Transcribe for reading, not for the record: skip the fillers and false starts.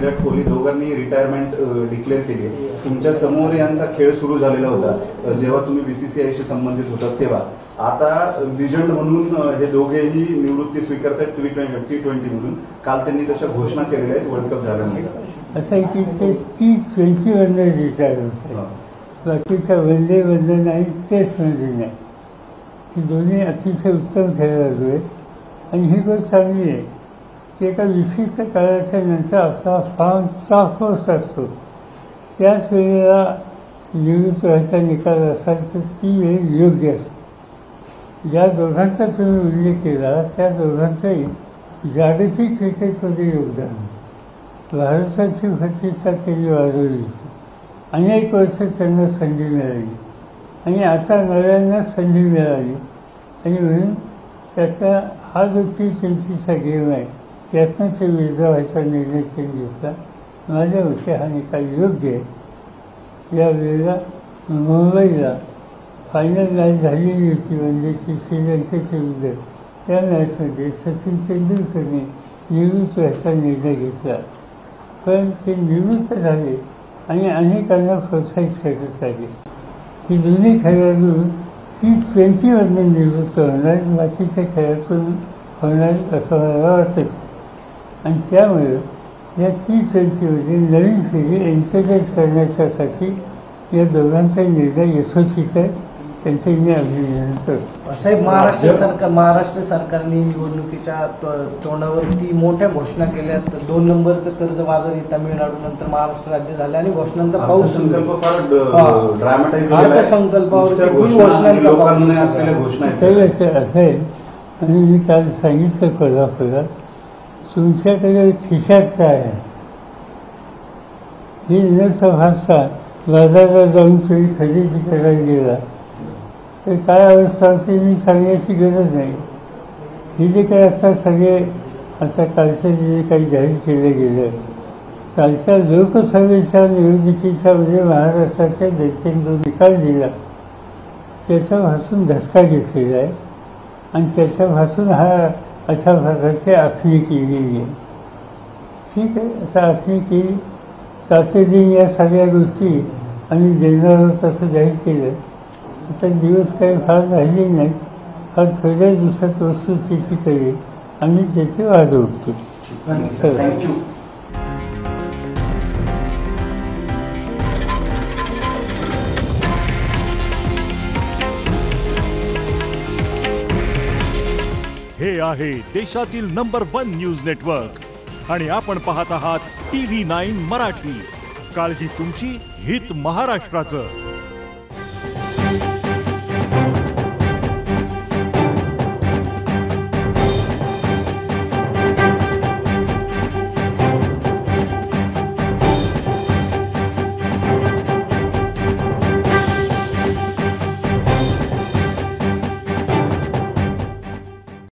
विराट कोहली दोघांनी retirement declare केली आहे. तुमच्या समोर यांचा खेळ सुरू झालेला होता जेव्हा तुम्ही बीसीसीआयशी संबंधित होतात तेव्हा. आता लिजंड म्हणून हे दोघेही निवृत्ती स्वीकारतात T20 मधून. काल त्यांनी तशा घोषणा केलेल्या आहेत वर्ल्ड कप झाल्यानंतर. असं आहे की ते T20 वनडे रिटायर होत आहे, बाकीच्या वनडे वनडे नाही, टेस्टमध्ये नाही. ही दोन्ही अतिशय उत्तम खेळाडू आहेत आणि ही गोष्ट चांगली आहे की एका विशिष्ट काळाच्या नंतर आपला फार्म स्टाफ फोर्स असतो, त्याच वेळेला निवृत्त व्हायचा निकाल असाल तर ती वेळ योग्य असते. ज्या दोघांचा तुम्ही उल्लेख केला त्या दोघांचंही जागतिक क्रिकेटमध्ये योगदान. भारताची प्रतिष्ठा त्यांनी वाढवली, अनेक वर्ष त्यांना संधी मिळाली आणि आता नव्यांना संधी मिळाली आणि म्हणून त्याचा हा जो T20चा गेम आहे त्यातनं ते विजा व्हायचा निर्णय त्यांनी घेतला. माझ्या मते हा निकाल योग्य आहे. या वेळेला मुंबईला फायनल मॅच झालेली होती वनडेची श्रीलंकेच्या विरुद्ध. त्या मॅचमध्ये सचिन तेंडुलकरने निवृत्त व्हायचा निर्णय घेतला, पण ते निवृत्त झाले आणि अनेकांना प्रोत्साहित करत आले. ही दोन्ही खेळाडू T20मधून निवृत्त होणार, बाकीच्या खेळातून होणार असं मला वाटतं. आणि त्यामुळे या T20मध्ये नवीन पिढी एन्करेज करण्यासाठी या दोघांचा निर्णय यशस्वीच आहे. त्यांचे मी अभिनंदन करतो. साहेब, महाराष्ट्र सरकारने निवडणुकीच्या तोंडावरती मोठ्या घोषणा केल्या. 2 नंबरचं कर्जबाजारी तामिळनाडू नंतर महाराष्ट्र राज्य झाले आणि घोषणांचा पाऊस. अर्थसंकल्पावरती असं आहे. आणि मी काल सांगितलं कोल्हापुरात, तुमच्याकडे खिशात काय आहे ही न भाषा बाजारात जाऊन तुम्ही खरेदी करायला गेला तर काय अवस्था असते मी सांगण्याची गरज नाही. हे जे काही असतात सगळे आता कालचं जे काही जाहीर केलं गेलं, कालच्या लोकसभेच्या निवडणुकीच्या मध्ये महाराष्ट्राच्या जनतेने जो निकाल दिला त्याच्यापासून धसका घेतलेला आहे आणि त्याच्यापासून हा अशा प्रकारची आखणी केलेली आहे. ठीक आहे, असा आखणी केली तातडीने या सगळ्या गोष्टी आणि देणार तसं जाहीर केलं. आता दिवस काही फार राहिले नाहीत, फार थोड्या दिवसात वस्तुस्थिती करेल आणि त्याची वाद उठतो. थँक्यू. हे आहे देशातील नंबर 1 न्यूज नेटवर्क आणि आपण पाहत आहात TV9 मराठी. काळजी तुमची, हित महाराष्ट्राचं.